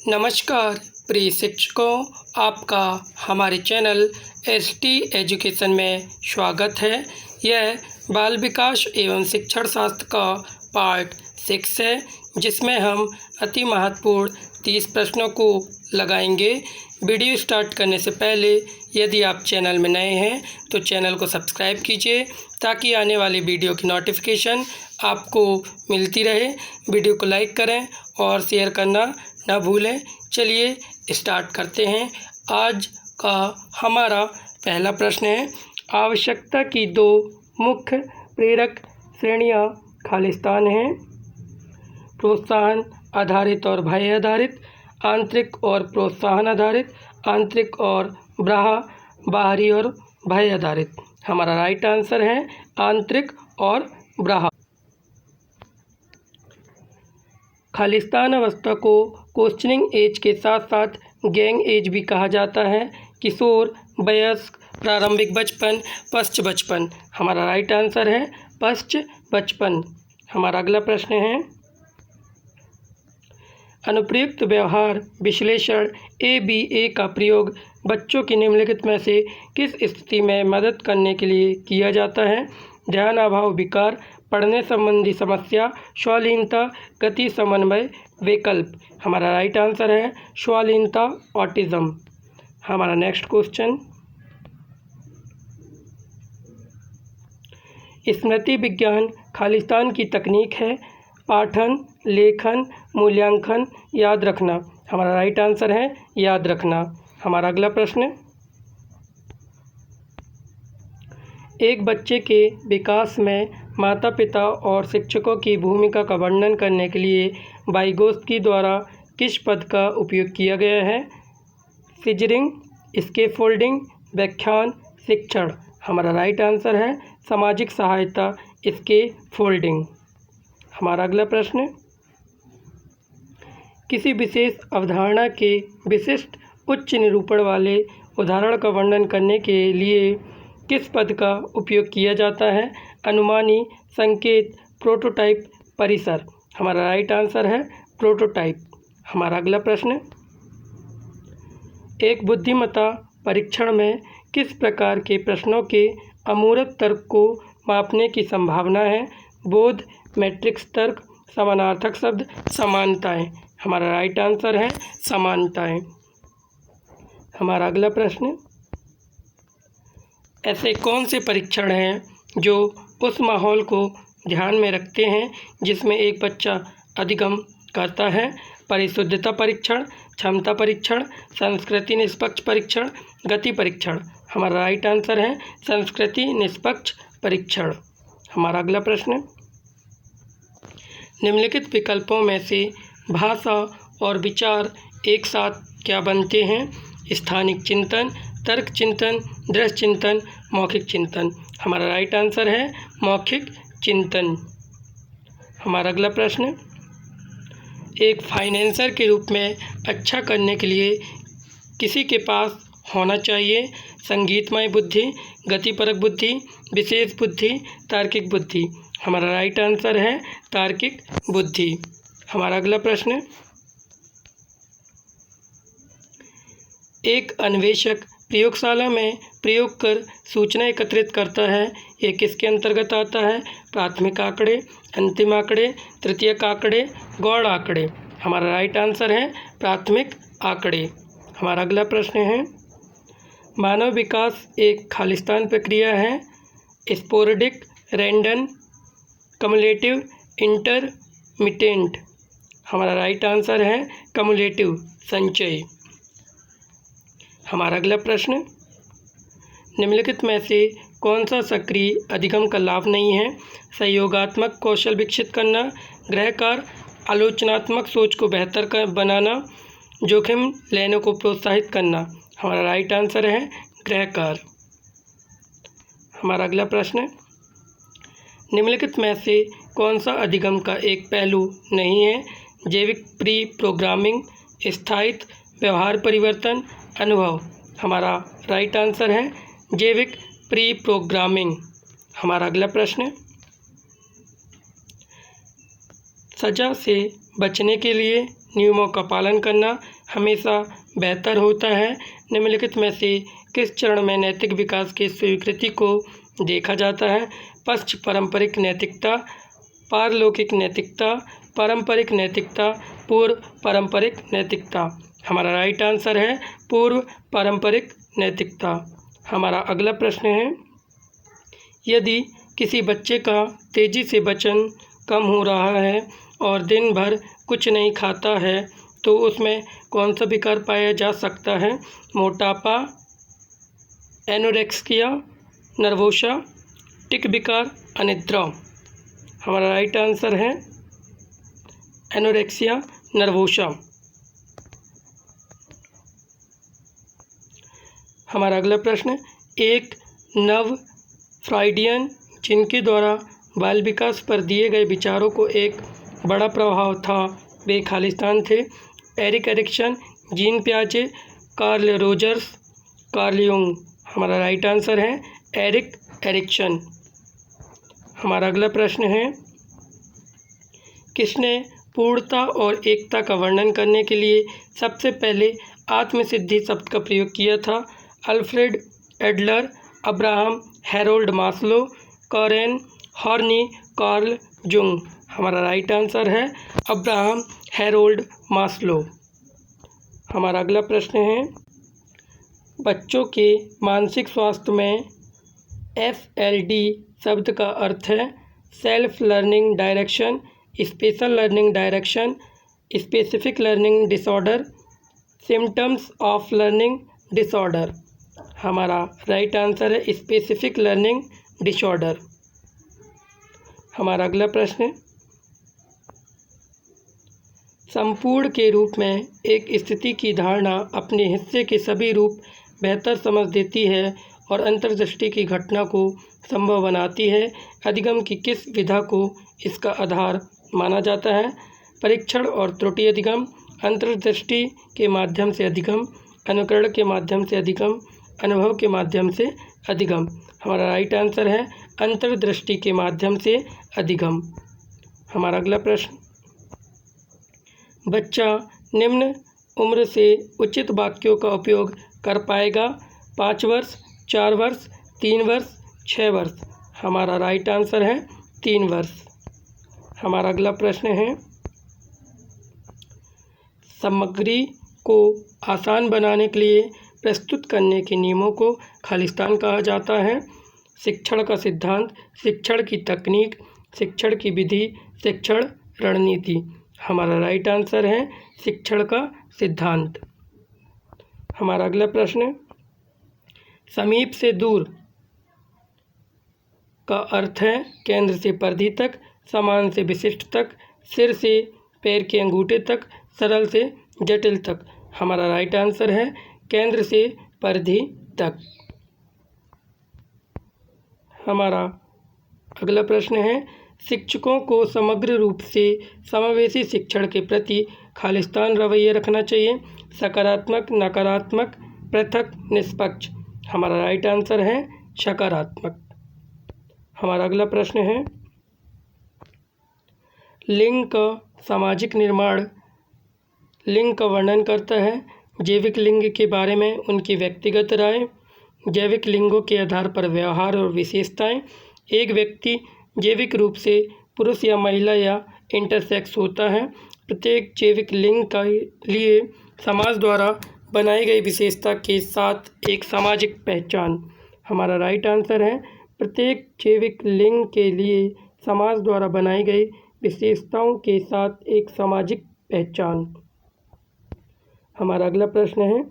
नमस्कार प्रिय शिक्षकों, आपका हमारे चैनल एसटी एजुकेशन में स्वागत है। यह बाल विकास एवं शिक्षण शास्त्र का पार्ट 6 है, जिसमें हम अति महत्वपूर्ण 30 प्रश्नों को लगाएंगे। वीडियो स्टार्ट करने से पहले यदि आप चैनल में नए हैं तो चैनल को सब्सक्राइब कीजिए ताकि आने वाली वीडियो की नोटिफिकेशन आपको मिलती रहे। वीडियो को लाइक करें और शेयर करना न भूलें। चलिए स्टार्ट करते हैं। आज का हमारा पहला प्रश्न है, आवश्यकता की दो मुख्य प्रेरक श्रेणियां खालिस्तान हैं। प्रोत्साहन आधारित और बाह्य आधारित, आंतरिक और प्रोत्साहन आधारित, आंतरिक और बाहरी और बाह्य आधारित। हमारा राइट आंसर है आंतरिक और बाह्य। खालिस्तान अवस्था को क्वेश्चनिंग एज के साथ साथ गैंग एज भी कहा जाता है। किशोर, वयस्क, प्रारंभिक बचपन, पश्च बचपन। हमारा राइट आंसर है पश्च बचपन। हमारा अगला प्रश्न है, अनुप्रयुक्त व्यवहार विश्लेषण ABA का प्रयोग बच्चों की निम्नलिखित में से किस स्थिति में मदद करने के लिए किया जाता है? ध्यान अभाव विकार, पढ़ने संबंधी समस्या, स्वलीनता, गति समन्वय, विकल्प। हमारा राइट आंसर है स्वलीनता, ऑटिज्म। हमारा नेक्स्ट क्वेश्चन, स्मृति विज्ञान खालिस्तान की तकनीक है। पाठन, लेखन, मूल्यांकन, याद रखना। हमारा राइट आंसर है याद रखना। हमारा अगला प्रश्न, एक बच्चे के विकास में माता पिता और शिक्षकों की भूमिका का वर्णन करने के लिए वाइगोत्स्की द्वारा किस पद का उपयोग किया गया है? सिजरिंग, स्कैफोल्डिंग, व्याख्यान, शिक्षण। हमारा राइट आंसर है सामाजिक सहायता, स्कैफोल्डिंग। हमारा अगला प्रश्न, किसी विशेष अवधारणा के विशिष्ट उच्च निरूपण वाले उदाहरण का वर्णन करने के लिए किस पद का उपयोग किया जाता है? अनुमानी, संकेत, प्रोटोटाइप, परिसर। हमारा राइट आंसर है प्रोटोटाइप। हमारा अगला प्रश्न, एक बुद्धिमत्ता परीक्षण में किस प्रकार के प्रश्नों के अमूर्त तर्क को मापने की संभावना है? बोध, मैट्रिक्स तर्क, समानार्थक शब्द, समानताएं। हमारा राइट आंसर है समानताएं। हमारा अगला प्रश्न, ऐसे कौन से परीक्षण हैं जो उस माहौल को ध्यान में रखते हैं जिसमें एक बच्चा अधिगम करता है? परिशुद्धता परीक्षण, क्षमता परीक्षण, संस्कृति निष्पक्ष परीक्षण, गति परीक्षण। हमारा राइट आंसर है संस्कृति निष्पक्ष परीक्षण। हमारा अगला प्रश्न, निम्नलिखित विकल्पों में से भाषा और विचार एक साथ क्या बनते हैं? स्थानिक चिंतन, तर्क चिंतन, दृश्य चिंतन, मौखिक चिंतन। हमारा राइट आंसर है मौखिक चिंतन। हमारा अगला प्रश्न, एक फाइनेंसर के रूप में अच्छा करने के लिए किसी के पास होना चाहिए? संगीतमय बुद्धि, गतिपरक बुद्धि, विशेष बुद्धि, तार्किक बुद्धि। हमारा राइट आंसर है तार्किक बुद्धि। हमारा अगला प्रश्न, एक अन्वेषक प्रयोगशाला में प्रयोग कर सूचना एकत्रित करता है। ये किसके अंतर्गत आता है? प्राथमिक आंकड़े, अंतिम आंकड़े, तृतीयक आंकड़े, गौण आंकड़े। हमारा राइट आंसर है प्राथमिक आंकड़े। हमारा अगला प्रश्न है, मानव विकास एक खालिस्तान प्रक्रिया है। Sporadic, random, cumulative, intermittent. हमारा राइट आंसर है कम्युलेटिव, संचय। हमारा अगला प्रश्न, निम्नलिखित में से कौन सा सक्रिय अधिगम का लाभ नहीं है? सहयोगात्मक कौशल विकसित करना, गृहकार, आलोचनात्मक सोच को बेहतर बनाना, जोखिम लेने को प्रोत्साहित करना। हमारा राइट आंसर है गृहकार। हमारा अगला प्रश्न, निम्नलिखित में से कौन सा अधिगम का एक पहलू नहीं है? जैविक प्री प्रोग्रामिंग, स्थायित्व, व्यवहार परिवर्तन, अनुभव। हमारा राइट आंसर है जैविक प्री प्रोग्रामिंग। हमारा अगला प्रश्न, सजा से बचने के लिए नियमों का पालन करना हमेशा बेहतर होता है। निम्नलिखित में से किस चरण में नैतिक विकास की स्वीकृति को देखा जाता है? पश्च पारंपरिक नैतिकता, पारलौकिक नैतिकता, पारंपरिक नैतिकता, पूर्व पारंपरिक नैतिकता। हमारा राइट आंसर है पूर्व पारंपरिक नैतिकता। हमारा अगला प्रश्न है, यदि किसी बच्चे का तेज़ी से वजन कम हो रहा है और दिन भर कुछ नहीं खाता है तो उसमें कौन सा विकार पाया जा सकता है? मोटापा, एनोरेक्सिया नर्वोसा, टिक विकार, अनिद्रा। हमारा राइट आंसर है एनोरेक्सिया नर्वोसा। हमारा अगला प्रश्न, एक नव फ्राइडियन जिनके द्वारा बाल विकास पर दिए गए विचारों को एक बड़ा प्रभाव था, वे खालिस्तान थे? एरिक एरिक्सन, जीन पियाजे, कार्ल रोजर्स, कार्ल युंग। हमारा राइट आंसर है एरिक एरिक्सन। हमारा अगला प्रश्न है, किसने पूर्णता और एकता का वर्णन करने के लिए सबसे पहले आत्मसिद्धि शब्द का प्रयोग किया था? Alfred Adler, Abraham Harold Maslow, Karen Horney, Carl Jung. हमारा राइट आंसर है अब्राहम हैरोल्ड मास्लो। हमारा अगला प्रश्न है, बच्चों के मानसिक स्वास्थ्य में SLD शब्द का अर्थ है self learning direction, special learning direction, specific learning disorder, symptoms of learning disorder. हमारा राइट आंसर है स्पेसिफिक लर्निंग डिसऑर्डर। हमारा अगला प्रश्न, संपूर्ण के रूप में एक स्थिति की धारणा अपने हिस्से के सभी रूप बेहतर समझ देती है और अंतर्दृष्टि की घटना को संभव बनाती है। अधिगम की किस विधा को इसका आधार माना जाता है? परीक्षण और त्रुटि अधिगम, अंतर्दृष्टि के माध्यम से अधिगम, अनुकरण के माध्यम से अधिगम, अनुभव के माध्यम से अधिगम। हमारा राइट आंसर है अंतर्दृष्टि के माध्यम से अधिगम। हमारा अगला प्रश्न, बच्चा निम्न उम्र से उचित वाक्यों का उपयोग कर पाएगा? 5 वर्ष, 4 वर्ष, 3 वर्ष, 6 वर्ष। हमारा राइट आंसर है 3 वर्ष। हमारा अगला प्रश्न है, सामग्री को आसान बनाने के लिए प्रस्तुत करने के नियमों को खालिस्तान कहा जाता है? शिक्षण का सिद्धांत, शिक्षण की तकनीक, शिक्षण की विधि, शिक्षण रणनीति। हमारा राइट आंसर है शिक्षण का सिद्धांत। हमारा अगला प्रश्न, समीप से दूर का अर्थ है केंद्र से परिधि तक, समान से विशिष्ट तक, सिर से पैर के अंगूठे तक, सरल से जटिल तक। हमारा राइट आंसर है केंद्र से परिधि तक। हमारा अगला प्रश्न है, शिक्षकों को समग्र रूप से समावेशी शिक्षण के प्रति खालिस्तान रवैया रखना चाहिए? सकारात्मक, नकारात्मक, पृथक, निष्पक्ष। हमारा राइट आंसर है सकारात्मक। हमारा अगला प्रश्न है, लिंग का सामाजिक निर्माण लिंग का वर्णन करता है? जैविक लिंग के बारे में उनकी व्यक्तिगत राय, जैविक लिंगों के आधार पर व्यवहार और विशेषताएं। एक व्यक्ति जैविक रूप से पुरुष या महिला या इंटरसेक्स होता है। प्रत्येक जैविक लिंग के लिए समाज द्वारा बनाई गई विशेषता के साथ एक सामाजिक पहचान। हमारा राइट आंसर है प्रत्येक जैविक लिंग के लिए समाज द्वारा बनाई गई विशेषताओं के साथ एक सामाजिक पहचान। हमारा अगला प्रश्न है,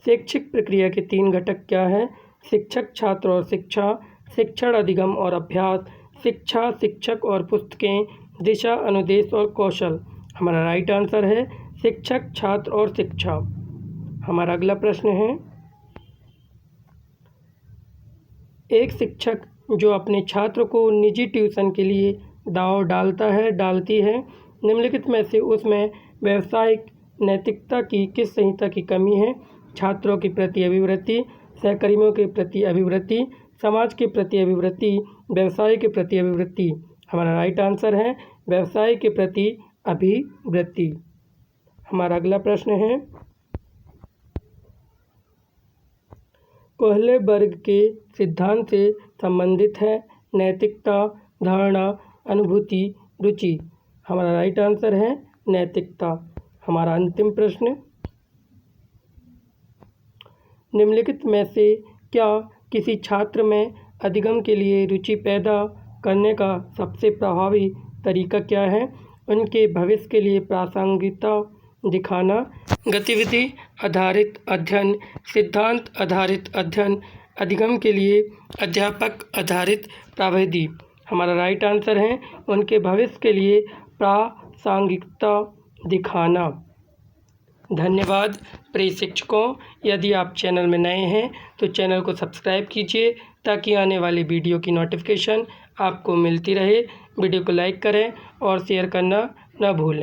शैक्षिक प्रक्रिया के 3 घटक क्या हैं? शिक्षक, छात्र और शिक्षा, शिक्षण, अधिगम और अभ्यास, शिक्षा, शिक्षक और पुस्तकें, दिशा, अनुदेश और कौशल। हमारा राइट आंसर है शिक्षक, छात्र और शिक्षा। हमारा अगला प्रश्न है, एक शिक्षक जो अपने छात्र को निजी ट्यूशन के लिए दाव डालती है, निम्नलिखित में से उसमें व्यावसायिक नैतिकता की किस संहिता की कमी है? छात्रों के प्रति अभिवृत्ति, सहकर्मियों के प्रति अभिवृत्ति, समाज के प्रति अभिवृत्ति, व्यवसाय के प्रति अभिवृत्ति। हमारा राइट आंसर है व्यवसाय के प्रति अभिवृत्ति। हमारा अगला प्रश्न है, कोहले वर्ग के सिद्धांत से संबंधित है नैतिकता, धारणा, अनुभूति, रुचि। हमारा राइट आंसर है नैतिकता। हमारा अंतिम प्रश्न, निम्नलिखित में से क्या किसी छात्र में अधिगम के लिए रुचि पैदा करने का सबसे प्रभावी तरीका क्या है? उनके भविष्य के लिए प्रासंगिकता दिखाना, गतिविधि आधारित अध्ययन, सिद्धांत आधारित अध्ययन, अधिगम के लिए अध्यापक आधारित प्रविधि। हमारा राइट आंसर है उनके भविष्य के लिए प्रासंगिकता दिखाना। धन्यवाद प्रिय शिक्षकों। यदि आप चैनल में नए हैं तो चैनल को सब्सक्राइब कीजिए ताकि आने वाली वीडियो की नोटिफिकेशन आपको मिलती रहे। वीडियो को लाइक करें और शेयर करना न भूलें।